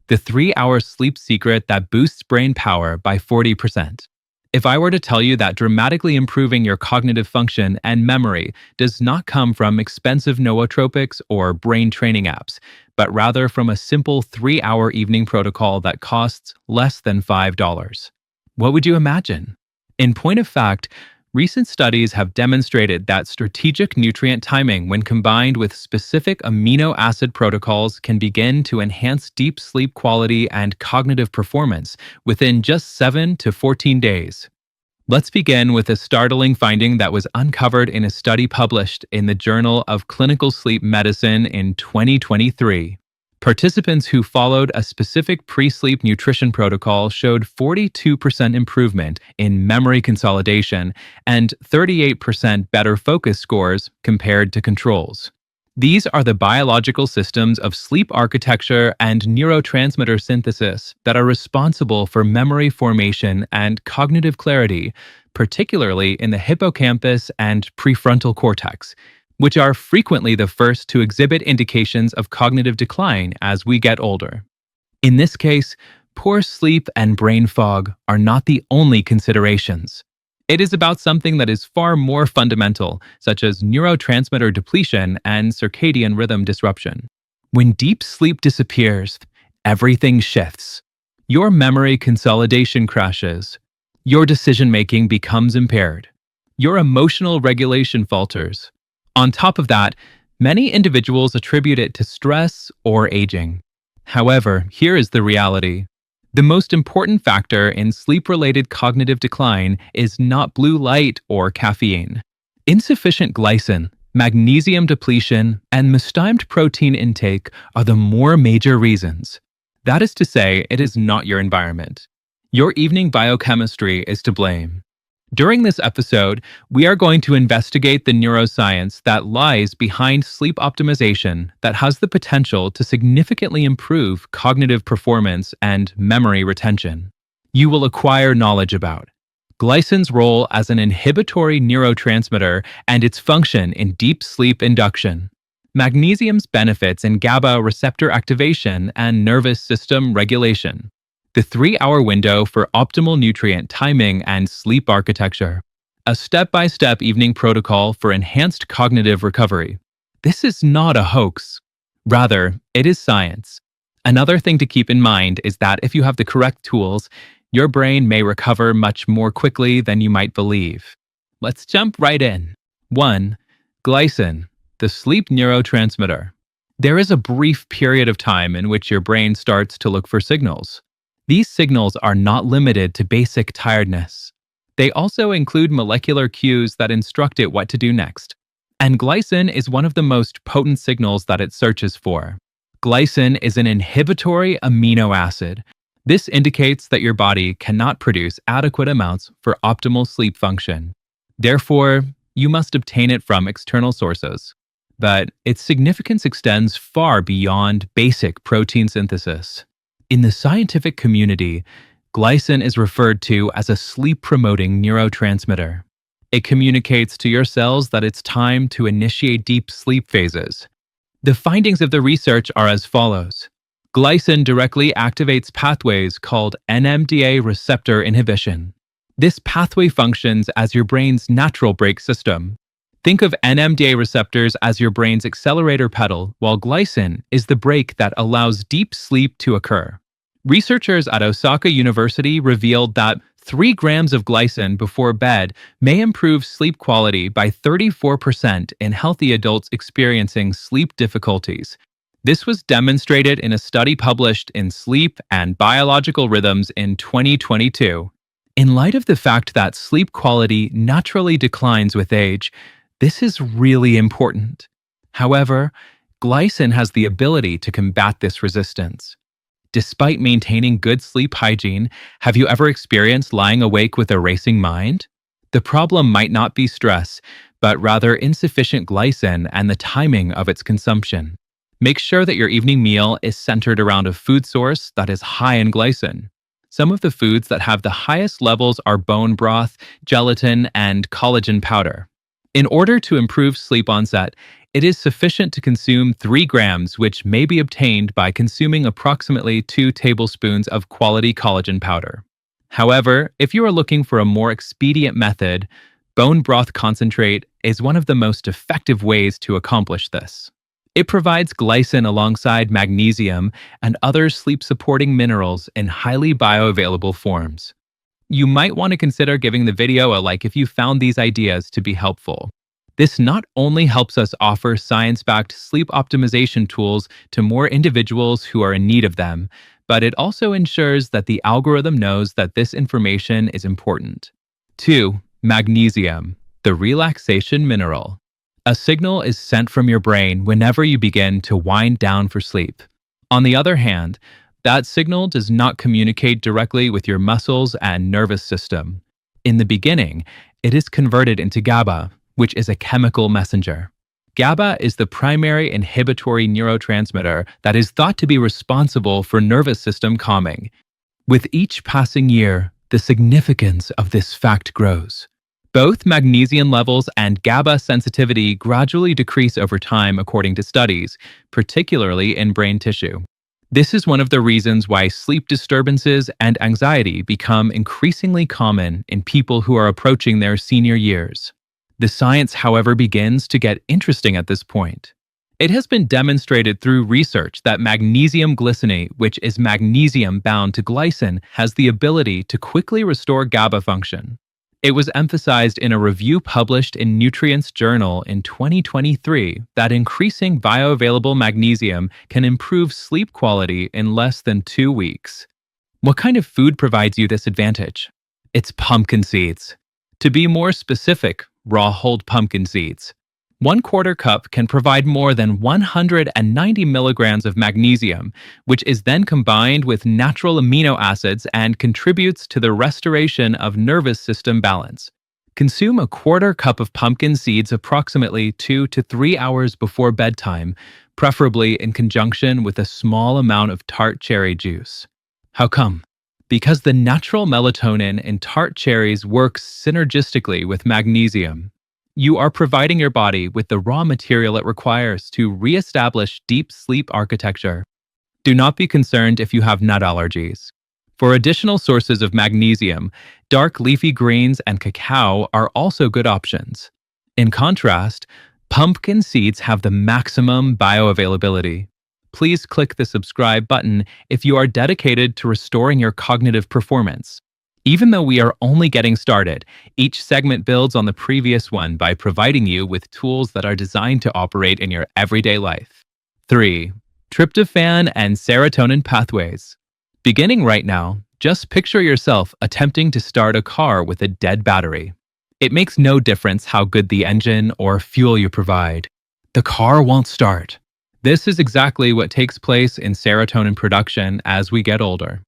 the 3-hour sleep secret that boosts brain power by 40%. If I were to tell you that dramatically improving your cognitive function and memory does not come from expensive nootropics or brain training apps, but rather from a simple 3-hour evening protocol that costs less than $5, what would you imagine? In point of fact, recent studies have demonstrated that strategic nutrient timing, when combined with specific amino acid protocols, can begin to enhance deep sleep quality and cognitive performance within just 7 to 14 days. Let's begin with a startling finding that was uncovered in a study published in the Journal of Clinical Sleep Medicine in 2023. Participants who followed a specific pre-sleep nutrition protocol showed 42% improvement in memory consolidation and 38% better focus scores compared to controls. These are the biological systems of sleep architecture and neurotransmitter synthesis that are responsible for memory formation and cognitive clarity, particularly in the hippocampus and prefrontal cortex, which are frequently the first to exhibit indications of cognitive decline as we get older. In this case, poor sleep and brain fog are not the only considerations. It is about something that is far more fundamental, such as neurotransmitter depletion and circadian rhythm disruption. When deep sleep disappears, everything shifts. Your memory consolidation crashes. Your decision-making becomes impaired. Your emotional regulation falters. On top of that, many individuals attribute it to stress or aging. However, here is the reality. The most important factor in sleep-related cognitive decline is not blue light or caffeine. Insufficient glycine, magnesium depletion, and mistimed protein intake are the more major reasons. That is to say, it is not your environment. Your evening biochemistry is to blame. During this episode, we are going to investigate the neuroscience that lies behind sleep optimization that has the potential to significantly improve cognitive performance and memory retention. You will acquire knowledge about glycine's role as an inhibitory neurotransmitter and its function in deep sleep induction, magnesium's benefits in GABA receptor activation and nervous system regulation, the 3-hour window for optimal nutrient timing and sleep architecture, a step-by-step evening protocol for enhanced cognitive recovery. This is not a hoax. Rather, it is science. Another thing to keep in mind is that if you have the correct tools, your brain may recover much more quickly than you might believe. Let's jump right in. 1. Glycine, the sleep neurotransmitter. There is a brief period of time in which your brain starts to look for signals. These signals are not limited to basic tiredness. They also include molecular cues that instruct it what to do next. And glycine is one of the most potent signals that it searches for. Glycine is an inhibitory amino acid. This indicates that your body cannot produce adequate amounts for optimal sleep function. Therefore, you must obtain it from external sources. But its significance extends far beyond basic protein synthesis. In the scientific community, glycine is referred to as a sleep-promoting neurotransmitter. It communicates to your cells that it's time to initiate deep sleep phases. The findings of the research are as follows. Glycine directly activates pathways called NMDA receptor inhibition. This pathway functions as your brain's natural brake system. Think of NMDA receptors as your brain's accelerator pedal, while glycine is the brake that allows deep sleep to occur. Researchers at Osaka University revealed that 3 grams of glycine before bed may improve sleep quality by 34% in healthy adults experiencing sleep difficulties. This was demonstrated in a study published in Sleep and Biological Rhythms in 2022. In light of the fact that sleep quality naturally declines with age, this is really important. However, glycine has the ability to combat this resistance. Despite maintaining good sleep hygiene, have you ever experienced lying awake with a racing mind? The problem might not be stress, but rather insufficient glycine and the timing of its consumption. Make sure that your evening meal is centered around a food source that is high in glycine. Some of the foods that have the highest levels are bone broth, gelatin, and collagen powder. In order to improve sleep onset, It is sufficient to consume 3 grams, which may be obtained by consuming approximately 2 tablespoons of quality collagen powder. However, if you are looking for a more expedient method, bone broth concentrate is one of the most effective ways to accomplish this. It provides glycine alongside magnesium and other sleep-supporting minerals in highly bioavailable forms. You might want to consider giving the video a like if you found these ideas to be helpful. This not only helps us offer science-backed sleep optimization tools to more individuals who are in need of them, but it also ensures that the algorithm knows that this information is important. 2. Magnesium, the relaxation mineral. A signal is sent from your brain whenever you begin to wind down for sleep. On the other hand, that signal does not communicate directly with your muscles and nervous system. In the beginning, it is converted into GABA, which is a chemical messenger. GABA is the primary inhibitory neurotransmitter that is thought to be responsible for nervous system calming. With each passing year, the significance of this fact grows. Both magnesium levels and GABA sensitivity gradually decrease over time according to studies, particularly in brain tissue. This is one of the reasons why sleep disturbances and anxiety become increasingly common in people who are approaching their senior years. The science, however, begins to get interesting at this point. It has been demonstrated through research that magnesium glycinate, which is magnesium bound to glycine, has the ability to quickly restore GABA function. It was emphasized in a review published in Nutrients Journal in 2023 that increasing bioavailable magnesium can improve sleep quality in less than 2 weeks. What kind of food provides you this advantage? It's pumpkin seeds. To be more specific, raw whole pumpkin seeds. 1/4 cup can provide more than 190 milligrams of magnesium, which is then combined with natural amino acids and contributes to the restoration of nervous system balance. Consume a 1/4 cup of pumpkin seeds approximately 2 to 3 hours before bedtime, preferably in conjunction with a small amount of tart cherry juice. How come? Because the natural melatonin in tart cherries works synergistically with magnesium. You are providing your body with the raw material it requires to reestablish deep sleep architecture. Do not be concerned if you have nut allergies. For additional sources of magnesium, dark leafy greens and cacao are also good options. In contrast, pumpkin seeds have the maximum bioavailability. Please click the subscribe button if you are dedicated to restoring your cognitive performance. Even though we are only getting started, each segment builds on the previous one by providing you with tools that are designed to operate in your everyday life. 3. Tryptophan and serotonin pathways. Beginning right now, just picture yourself attempting to start a car with a dead battery. It makes no difference how good the engine or fuel you provide. The car won't start. This is exactly what takes place in serotonin production as we get older.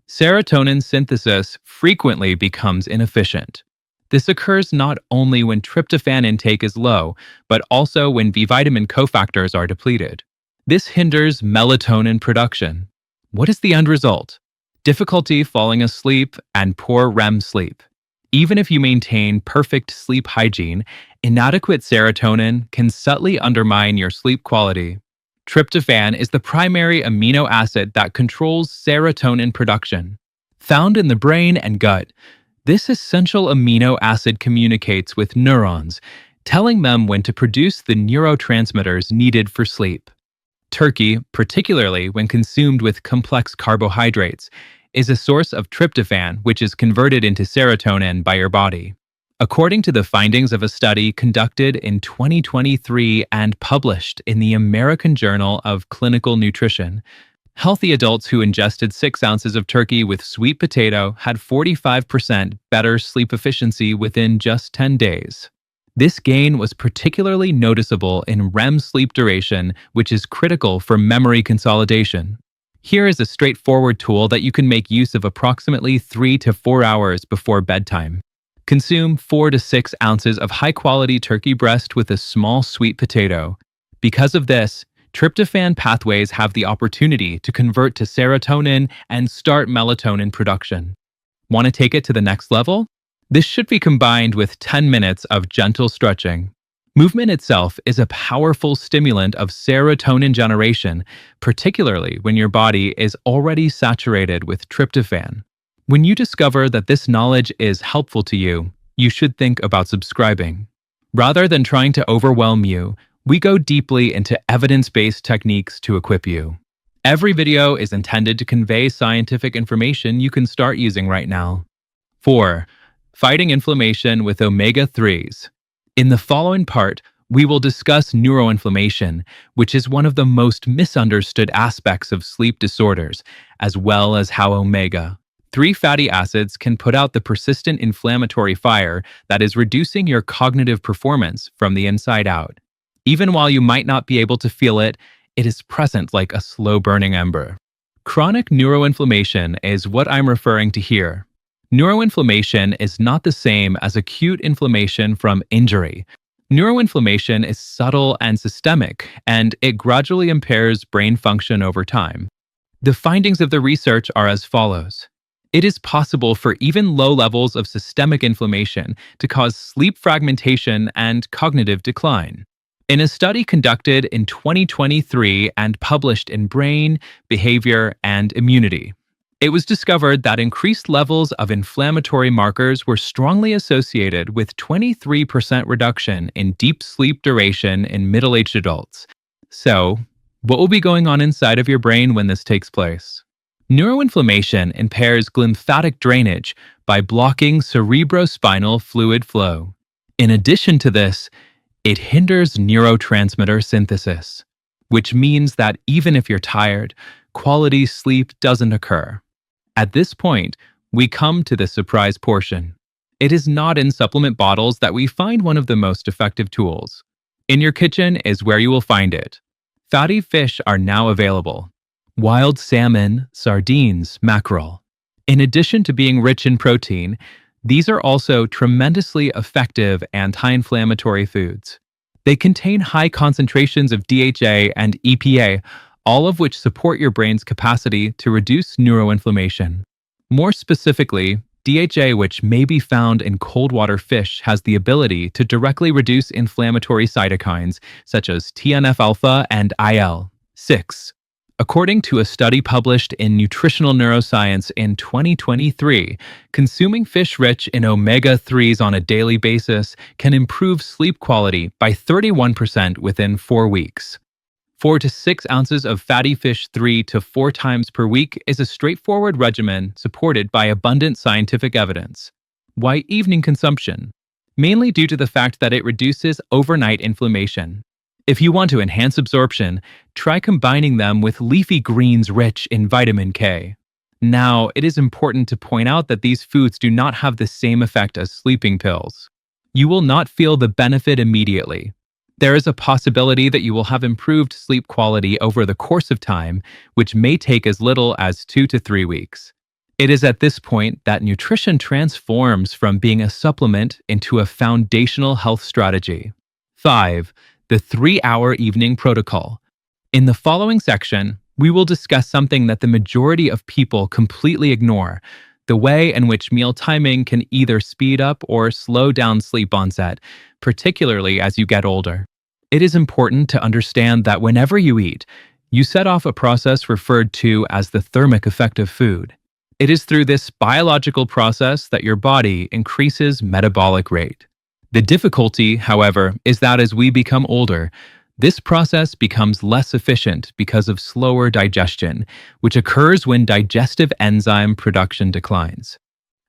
Serotonin synthesis frequently becomes inefficient. This occurs not only when tryptophan intake is low, but also when B vitamin cofactors are depleted. This hinders melatonin production. What is the end result? Difficulty falling asleep and poor REM sleep. Even if you maintain perfect sleep hygiene, inadequate serotonin can subtly undermine your sleep quality. Tryptophan is the primary amino acid that controls serotonin production. Found in the brain and gut, this essential amino acid communicates with neurons, telling them when to produce the neurotransmitters needed for sleep. Turkey, particularly when consumed with complex carbohydrates, is a source of tryptophan, which is converted into serotonin by your body. According to the findings of a study conducted in 2023 and published in the American Journal of Clinical Nutrition, healthy adults who ingested 6 ounces of turkey with sweet potato had 45% better sleep efficiency within just 10 days. This gain was particularly noticeable in REM sleep duration, which is critical for memory consolidation. Here is a straightforward tool that you can make use of approximately 3 to 4 hours before bedtime. Consume 4 to 6 ounces of high-quality turkey breast with a small sweet potato. Because of this, tryptophan pathways have the opportunity to convert to serotonin and start melatonin production. Want to take it to the next level? This should be combined with 10 minutes of gentle stretching. Movement itself is a powerful stimulant of serotonin generation, particularly when your body is already saturated with tryptophan. When you discover that this knowledge is helpful to you, you should think about subscribing. Rather than trying to overwhelm you, we go deeply into evidence-based techniques to equip you. Every video is intended to convey scientific information you can start using right now. 4. Fighting inflammation with omega-3s. In the following part, we will discuss neuroinflammation, which is one of the most misunderstood aspects of sleep disorders, as well as how omega-3 fatty acids can put out the persistent inflammatory fire that is reducing your cognitive performance from the inside out. Even while you might not be able to feel it, it is present like a slow-burning ember. Chronic neuroinflammation is what I'm referring to here. Neuroinflammation is not the same as acute inflammation from injury. Neuroinflammation is subtle and systemic, and it gradually impairs brain function over time. The findings of the research are as follows. It is possible for even low levels of systemic inflammation to cause sleep fragmentation and cognitive decline. In a study conducted in 2023 and published in Brain, Behavior, and Immunity, it was discovered that increased levels of inflammatory markers were strongly associated with 23% reduction in deep sleep duration in middle-aged adults. So, what will be going on inside of your brain when this takes place? Neuroinflammation impairs lymphatic drainage by blocking cerebrospinal fluid flow. In addition to this, it hinders neurotransmitter synthesis, which means that even if you're tired, quality sleep doesn't occur. At this point, we come to the surprise portion. It is not in supplement bottles that we find one of the most effective tools. In your kitchen is where you will find it. Fatty fish are now available. Wild salmon, sardines, mackerel. In addition to being rich in protein, these are also tremendously effective anti-inflammatory foods. They contain high concentrations of DHA and EPA, all of which support your brain's capacity to reduce neuroinflammation. More specifically, DHA, which may be found in cold water fish, has the ability to directly reduce inflammatory cytokines such as TNF-alpha and IL-6. According to a study published in Nutritional Neuroscience in 2023, consuming fish rich in omega-3s on a daily basis can improve sleep quality by 31% within 4 weeks. 4 to 6 ounces of fatty fish 3 to 4 times per week is a straightforward regimen supported by abundant scientific evidence. Why evening consumption? Mainly due to the fact that it reduces overnight inflammation. If you want to enhance absorption, try combining them with leafy greens rich in vitamin K. Now, it is important to point out that these foods do not have the same effect as sleeping pills. You will not feel the benefit immediately. There is a possibility that you will have improved sleep quality over the course of time, which may take as little as 2 to 3 weeks. It is at this point that nutrition transforms from being a supplement into a foundational health strategy. 5. The 3-hour evening protocol. In the following section, we will discuss something that the majority of people completely ignore: the way in which meal timing can either speed up or slow down sleep onset, particularly as you get older. It is important to understand that whenever you eat, you set off a process referred to as the thermic effect of food. It is through this biological process that your body increases metabolic rate. The difficulty, however, is that as we become older, this process becomes less efficient because of slower digestion, which occurs when digestive enzyme production declines.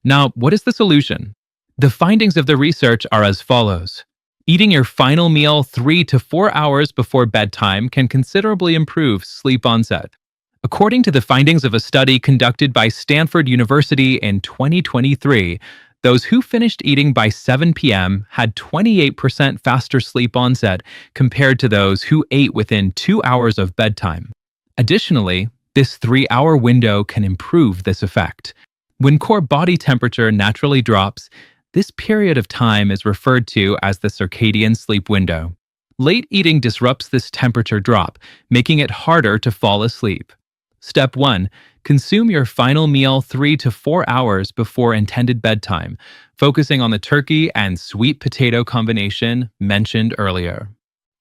Now, what is the solution? The findings of the research are as follows. Eating your final meal 3 to 4 hours before bedtime can considerably improve sleep onset. According to the findings of a study conducted by Stanford University in 2023, those who finished eating by 7 p.m. had 28% faster sleep onset compared to those who ate within 2 hours of bedtime. Additionally, this 3-hour window can improve this effect. When core body temperature naturally drops, this period of time is referred to as the circadian sleep window. Late eating disrupts this temperature drop, making it harder to fall asleep. Step 1. Consume your final meal 3 to 4 hours before intended bedtime, focusing on the turkey and sweet potato combination mentioned earlier.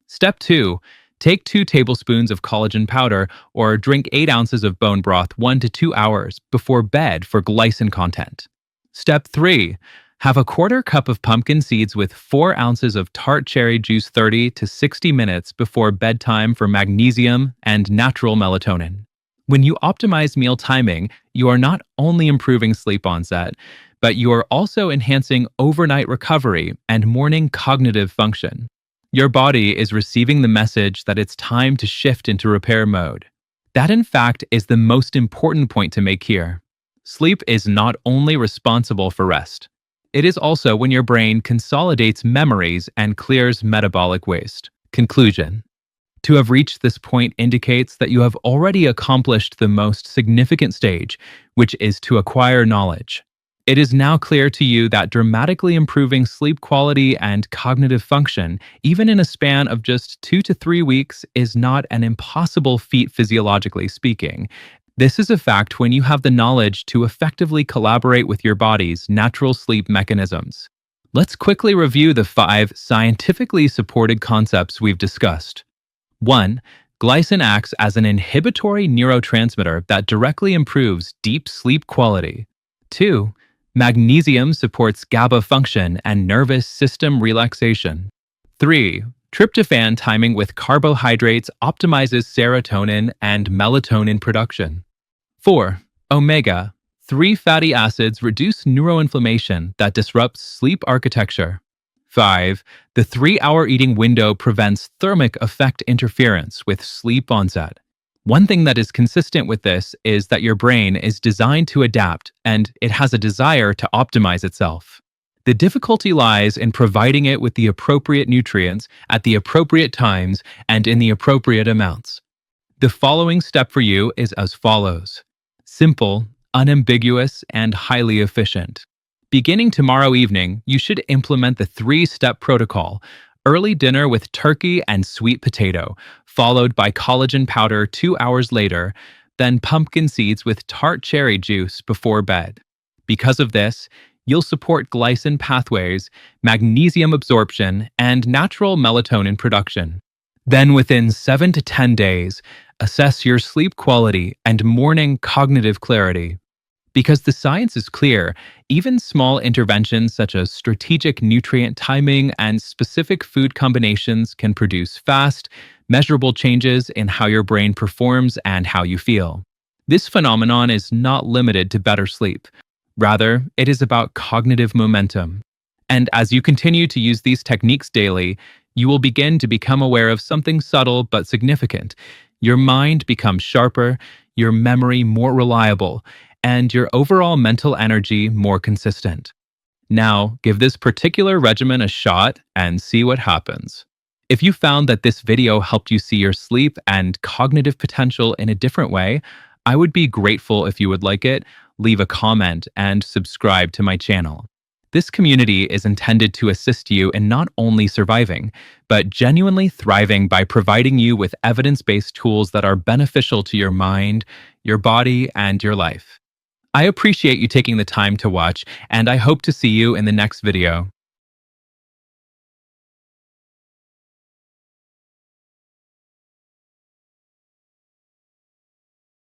Step 2. Take 2 tablespoons of collagen powder or drink 8 ounces of bone broth 1 to 2 hours before bed for glycine content. Step 3. Have a quarter cup of pumpkin seeds with 4 ounces of tart cherry juice 30 to 60 minutes before bedtime for magnesium and natural melatonin. When you optimize meal timing, you are not only improving sleep onset, but you are also enhancing overnight recovery and morning cognitive function. Your body is receiving the message that it's time to shift into repair mode. That, in fact, is the most important point to make here. Sleep is not only responsible for rest, it is also when your brain consolidates memories and clears metabolic waste. Conclusion. To have reached this point indicates that you have already accomplished the most significant stage, which is to acquire knowledge. It is now clear to you that dramatically improving sleep quality and cognitive function, even in a span of just 2 to 3 weeks, is not an impossible feat physiologically speaking. This is a fact when you have the knowledge to effectively collaborate with your body's natural sleep mechanisms. Let's quickly review the 5 scientifically supported concepts we've discussed. 1. Glycine acts as an inhibitory neurotransmitter that directly improves deep sleep quality. 2. Magnesium supports GABA function and nervous system relaxation. 3. Tryptophan timing with carbohydrates optimizes serotonin and melatonin production. 4. Omega-3 fatty acids reduce neuroinflammation that disrupts sleep architecture. 5. The 3-hour eating window prevents thermic effect interference with sleep onset. One thing that is consistent with this is that your brain is designed to adapt and it has a desire to optimize itself. The difficulty lies in providing it with the appropriate nutrients at the appropriate times and in the appropriate amounts. The following step for you is as follows. Simple, unambiguous, and highly efficient. Beginning tomorrow evening, you should implement the 3-step protocol. Early dinner with turkey and sweet potato, followed by collagen powder 2 hours later, then pumpkin seeds with tart cherry juice before bed. Because of this, you'll support glycine pathways, magnesium absorption, and natural melatonin production. Then within 7 to 10 days, assess your sleep quality and morning cognitive clarity. Because the science is clear, even small interventions such as strategic nutrient timing and specific food combinations can produce fast, measurable changes in how your brain performs and how you feel. This phenomenon is not limited to better sleep. Rather, it is about cognitive momentum. And as you continue to use these techniques daily, you will begin to become aware of something subtle but significant. Your mind becomes sharper, your memory more reliable, and your overall mental energy more consistent. Now, give this particular regimen a shot and see what happens. If you found that this video helped you see your sleep and cognitive potential in a different way, I would be grateful if you would like it, leave a comment, and subscribe to my channel. This community is intended to assist you in not only surviving, but genuinely thriving by providing you with evidence-based tools that are beneficial to your mind, your body, and your life. I appreciate you taking the time to watch, and I hope to see you in the next video.